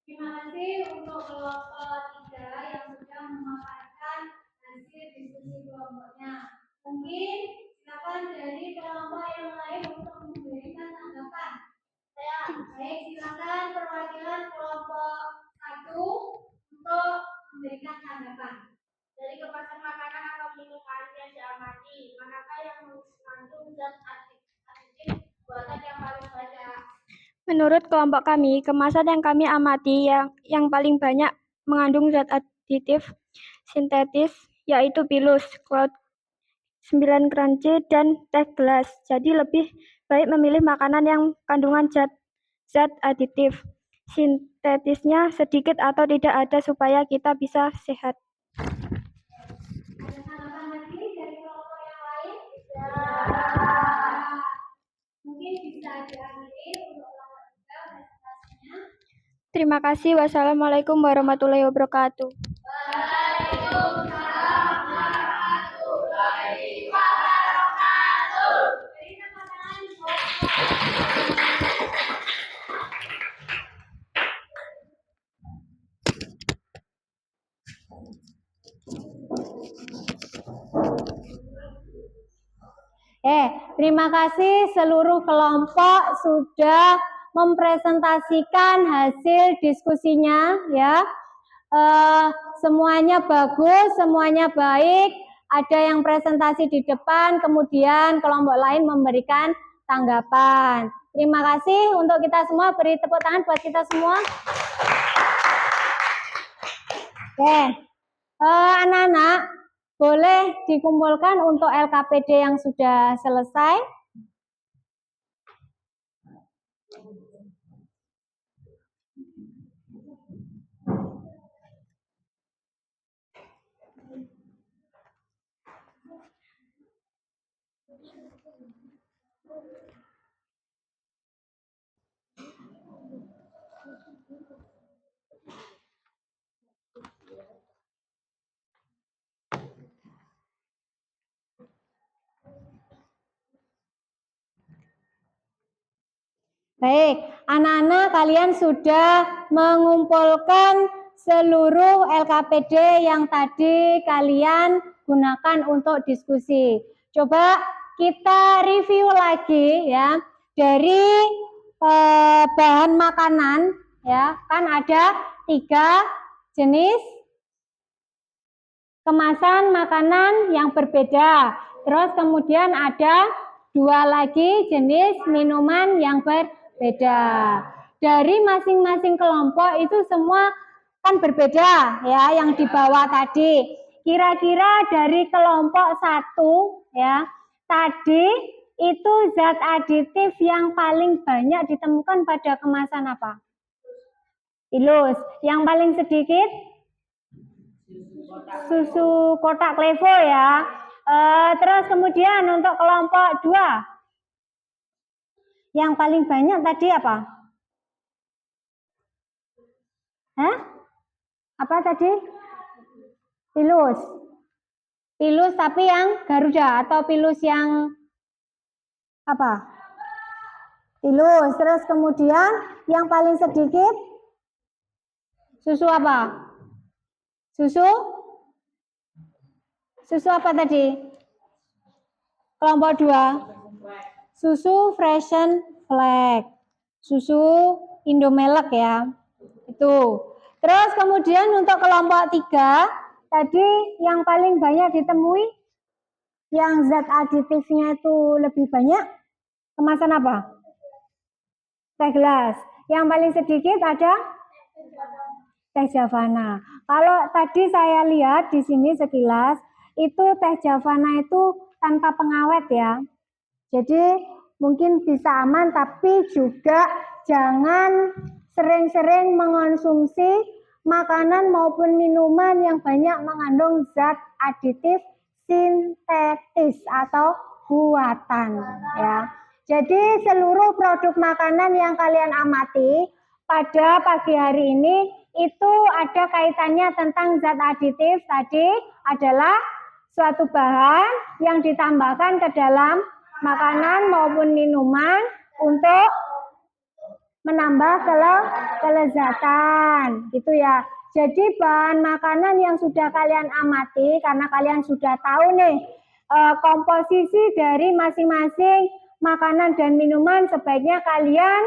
Terima kasih untuk kelompok 3 yang sudah memaparkan hasil diskusi kelompoknya. Mungkin silakan dari kelompok yang lain untuk memberikan tanggapan. Baik, silakan perwakilan kelompok 1 untuk memberikan tanggapan. Dari kemasan makanan atau minuman yang diamati, manakah yang mengandung zat aditif buatan yang paling banyak? Menurut kelompok kami, kemasan yang kami amati yang paling banyak mengandung zat aditif sintetis yaitu Pilus, Cloud 9 crunchy, dan teh gelas. Jadi lebih baik memilih makanan yang kandungan zat aditif sintetisnya sedikit atau tidak ada supaya kita bisa sehat. Ada tanggapan lagi dari kelompok yang lain? Mungkin bisa diakhiri untuk kelompok 3 presentasinya. Terima kasih. Wassalamualaikum warahmatullahi wabarakatuh. Waalaikumsalam warahmatullahi wabarakatuh. Beri tepuk tangan. Terima kasih seluruh kelompok sudah mempresentasikan hasil diskusinya ya. Semuanya bagus, semuanya baik. Ada yang presentasi di depan, kemudian kelompok lain memberikan tanggapan. Terima kasih untuk kita semua, beri tepuk tangan buat kita semua. Anak-anak, boleh dikumpulkan untuk LKPD yang sudah selesai. Baik, anak-anak kalian sudah mengumpulkan seluruh LKPD yang tadi kalian gunakan untuk diskusi. Coba kita review lagi ya, dari bahan makanan ya, kan ada 3 jenis kemasan makanan yang berbeda. Terus kemudian ada 2 lagi jenis minuman yang berbeda. Dari masing-masing kelompok itu semua kan berbeda ya yang dibawa tadi. Kira-kira dari kelompok 1 ya, tadi itu zat aditif yang paling banyak ditemukan pada kemasan apa? Pilus. Yang paling sedikit? Susu kotak Klevo ya. Terus kemudian untuk kelompok 2 yang paling banyak tadi apa? Hah? Apa tadi? Pilus. Pilus tapi yang Garuda atau pilus yang apa? Pilus. Terus kemudian yang paling sedikit susu apa? Susu? Susu apa tadi? Kelompok 2. Susu Freshen Flag. Susu Indomelek ya. Itu. Terus kemudian untuk kelompok 3, tadi yang paling banyak ditemui, yang zat aditifnya itu lebih banyak, kemasan apa? Teh gelas. Yang paling sedikit ada teh Javana. Kalau tadi saya lihat di sini sekilas, itu teh Javana itu tanpa pengawet ya. Jadi mungkin bisa aman, tapi juga jangan sering-sering mengonsumsi makanan maupun minuman yang banyak mengandung zat aditif sintetis atau buatan ya. Jadi seluruh produk makanan yang kalian amati pada pagi hari ini itu ada kaitannya tentang zat aditif tadi adalah suatu bahan yang ditambahkan ke dalam makanan maupun minuman untuk menambah kelezatan gitu ya. Jadi bahan makanan yang sudah kalian amati karena kalian sudah tahu nih komposisi dari masing-masing makanan dan minuman, sebaiknya kalian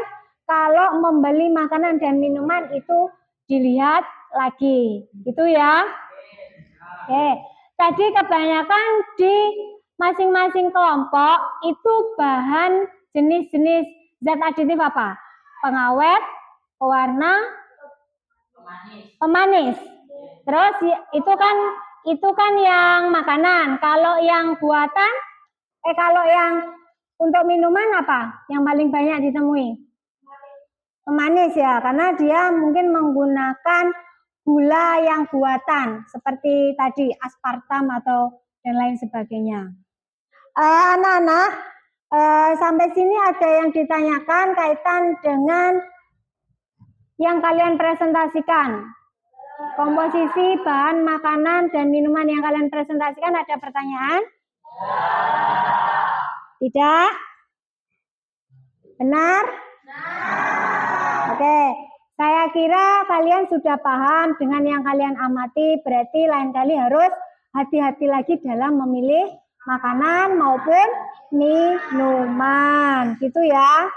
kalau membeli makanan dan minuman itu dilihat lagi gitu ya. Oke, tadi kebanyakan di masing-masing kelompok itu bahan jenis-jenis zat aditif apa? Pengawet, pewarna, pemanis. Terus itu kan yang makanan. Kalau yang buatan, kalau yang untuk minuman apa? Yang paling banyak ditemui? Pemanis ya, karena dia mungkin menggunakan gula yang buatan seperti tadi aspartam atau dan lain sebagainya. Anak-anak, sampai sini ada yang ditanyakan kaitan dengan yang kalian presentasikan. Komposisi bahan makanan dan minuman yang kalian presentasikan, ada pertanyaan? Tidak? Benar? Oke, saya kira kalian sudah paham dengan yang kalian amati, berarti lain kali harus hati-hati lagi dalam memilih makanan maupun minuman, gitu ya.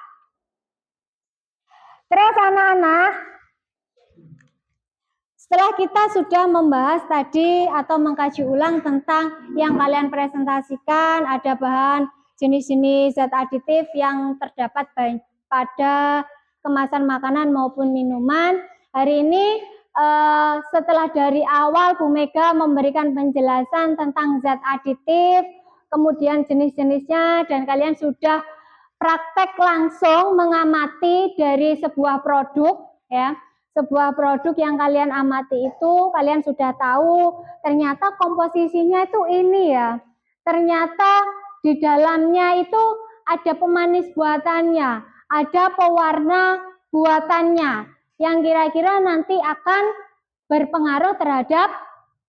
Terus anak-anak, setelah kita sudah membahas tadi atau mengkaji ulang tentang yang kalian presentasikan, ada bahan jenis-jenis zat aditif yang terdapat pada kemasan makanan maupun minuman. Hari ini setelah dari awal Bu Mega memberikan penjelasan tentang zat aditif, kemudian jenis-jenisnya, dan kalian sudah praktek langsung mengamati dari sebuah produk ya. Sebuah produk yang kalian amati itu kalian sudah tahu ternyata komposisinya itu ini ya. Ternyata di dalamnya itu ada pemanis buatannya, ada pewarna buatannya yang kira-kira nanti akan berpengaruh terhadap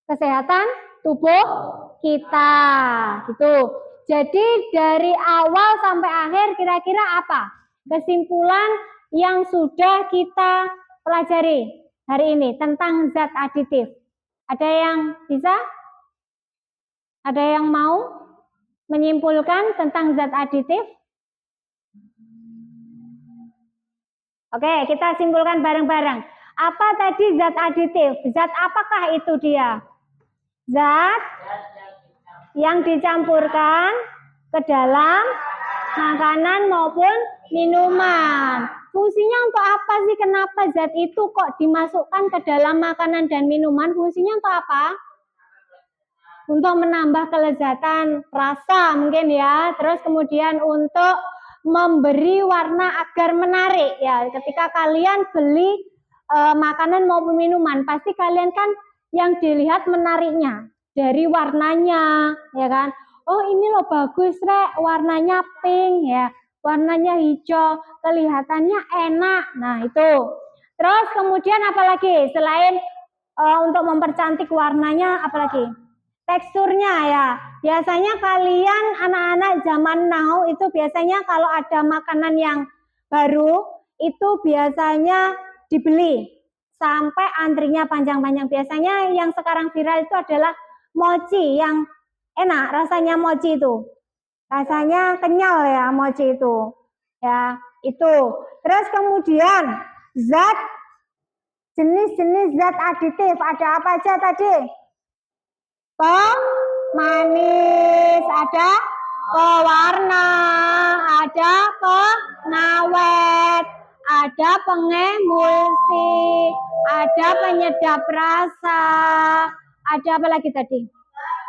kesehatan tubuh kita gitu. Jadi dari awal sampai akhir kira-kira apa kesimpulan yang sudah kita pelajari hari ini tentang zat aditif? Ada yang bisa? Ada yang mau menyimpulkan tentang zat aditif? Oke, kita simpulkan bareng-bareng. Apa tadi zat aditif? Zat apakah itu dia? Zat yang dicampurkan ke dalam makanan maupun minuman. Fungsinya untuk apa sih? Kenapa zat itu kok dimasukkan ke dalam makanan dan minuman? Fungsinya untuk apa? Untuk menambah kelezatan rasa mungkin ya. Terus kemudian untuk memberi warna agar menarik ya. Ketika kalian beli makanan maupun minuman, pasti kalian kan yang dilihat menariknya dari warnanya, ya kan? Oh ini loh bagus Rek, warnanya pink ya, warnanya hijau, kelihatannya enak. Nah itu. Terus kemudian apalagi selain untuk mempercantik warnanya, apalagi teksturnya ya. Biasanya kalian anak-anak zaman now itu biasanya kalau ada makanan yang baru itu biasanya dibeli sampai antrinya panjang-panjang. Biasanya yang sekarang viral itu adalah mochi yang enak rasanya, mochi itu rasanya kenyal ya, mochi itu ya itu. Terus kemudian zat jenis-jenis zat aditif ada apa aja tadi? Pemanis, ada pewarna, ada pengawet, ada pengemulsi, ada penyedap rasa, ada apa lagi tadi?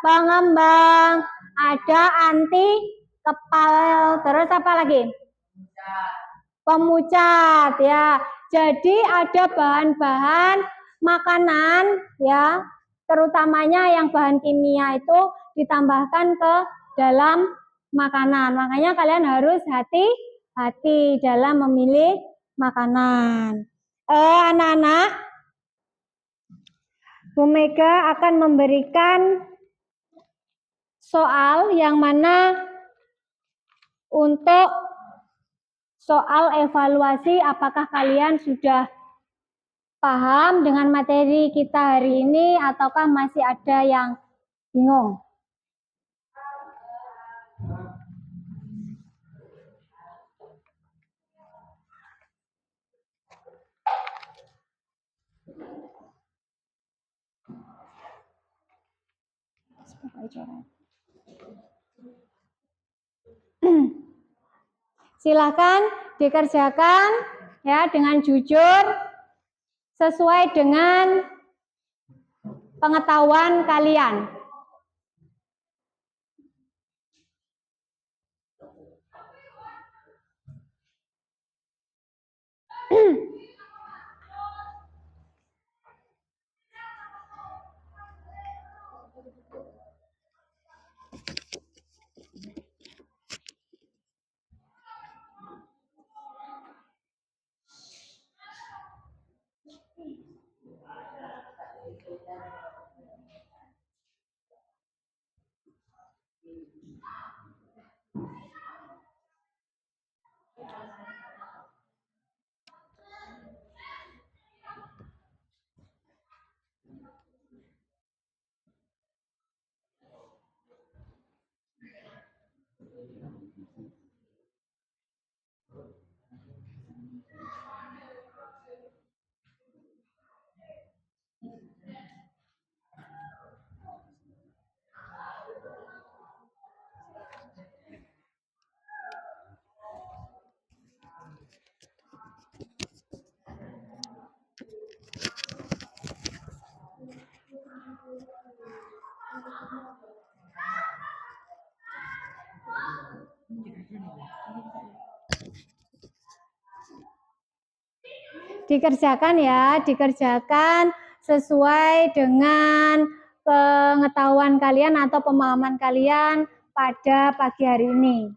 Pengembang, ada anti kepal, terus apa lagi? Pemucat ya. Jadi ada bahan-bahan makanan ya, terutamanya yang bahan kimia itu ditambahkan ke dalam makanan. Makanya kalian harus hati-hati dalam memilih makanan. Anak-anak, Bu Mega akan memberikan soal yang mana untuk soal evaluasi apakah kalian sudah paham dengan materi kita hari ini ataukah masih ada yang bingung? Silakan dikerjakan ya dengan jujur sesuai dengan pengetahuan kalian. Dikerjakan ya, dikerjakan sesuai dengan pengetahuan kalian atau pemahaman kalian pada pagi hari ini.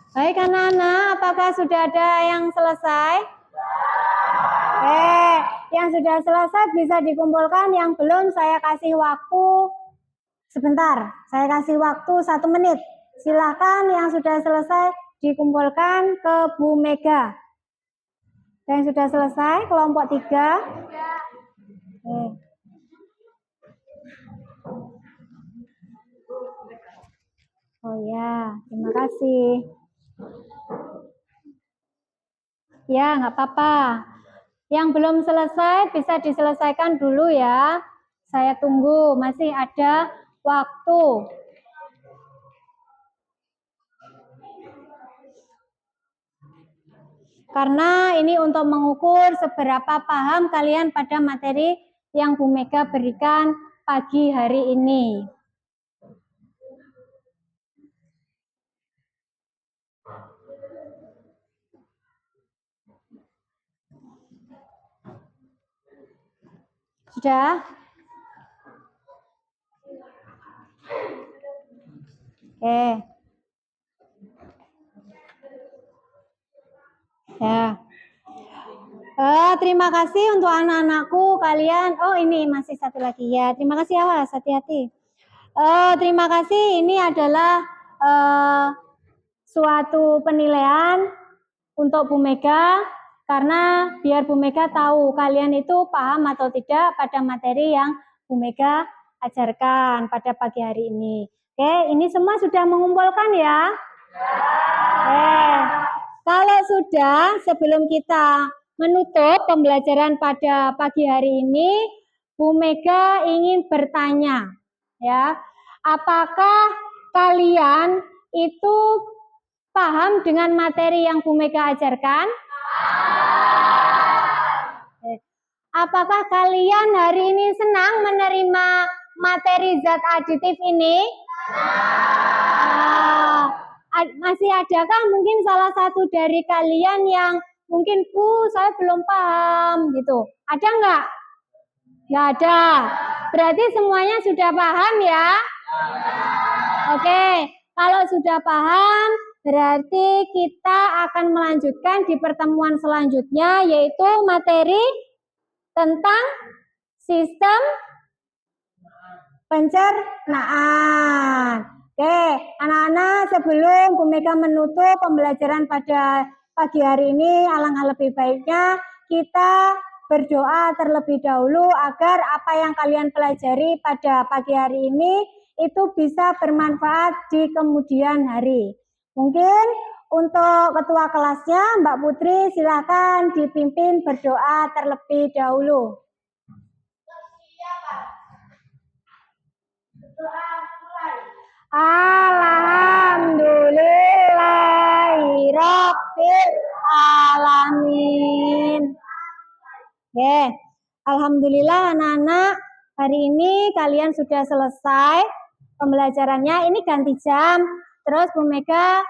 Baik anak-anak, apakah sudah ada yang selesai? Yang sudah selesai bisa dikumpulkan, yang belum saya kasih waktu sebentar. Saya kasih waktu 1 menit. Silahkan yang sudah selesai dikumpulkan ke Bu Mega. Yang sudah selesai, kelompok 3. Oh ya, terima kasih. Ya, nggak apa-apa. Yang belum selesai bisa diselesaikan dulu ya. Saya tunggu, masih ada waktu. Karena ini untuk mengukur seberapa paham kalian pada materi yang Bu Mega berikan pagi hari ini. Sudah? Oke. Ya. Terima kasih untuk anak-anakku kalian. Oh, ini masih satu lagi ya. Terima kasih, awas, hati-hati. Terima kasih. Ini adalah suatu penilaian untuk Bu Mega, karena biar Bu Mega tahu kalian itu paham atau tidak pada materi yang Bu Mega ajarkan pada pagi hari ini. Oke, ini semua sudah mengumpulkan ya? Kalau sudah, sebelum kita menutup pembelajaran pada pagi hari ini, Bu Mega ingin bertanya, ya, apakah kalian itu paham dengan materi yang Bu Mega ajarkan? Apakah kalian hari ini senang menerima materi zat aditif ini? Masih adakah mungkin salah satu dari kalian yang mungkin saya belum paham gitu? Ada nggak? Nggak ada. Berarti semuanya sudah paham ya? Oke, kalau sudah paham, berarti kita akan melanjutkan di pertemuan selanjutnya, yaitu materi tentang sistem pencernaan. Oke, anak-anak, sebelum Bu Mega menutup pembelajaran pada pagi hari ini, alangkah lebih baiknya kita berdoa terlebih dahulu agar apa yang kalian pelajari pada pagi hari ini itu bisa bermanfaat di kemudian hari. Mungkin untuk ketua kelasnya, Mbak Putri, silakan dipimpin berdoa terlebih dahulu. Alhamdulillahirabbil alamin. Oke, alhamdulillah anak-anak, hari ini kalian sudah selesai pembelajarannya. Ini ganti jam. Terus Bu Mega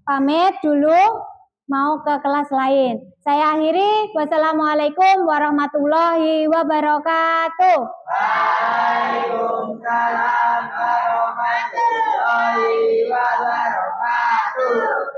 pamit dulu mau ke kelas lain. Saya akhiri. Wassalamualaikum warahmatullahi wabarakatuh. Waalaikumsalam warahmatullahi wabarakatuh.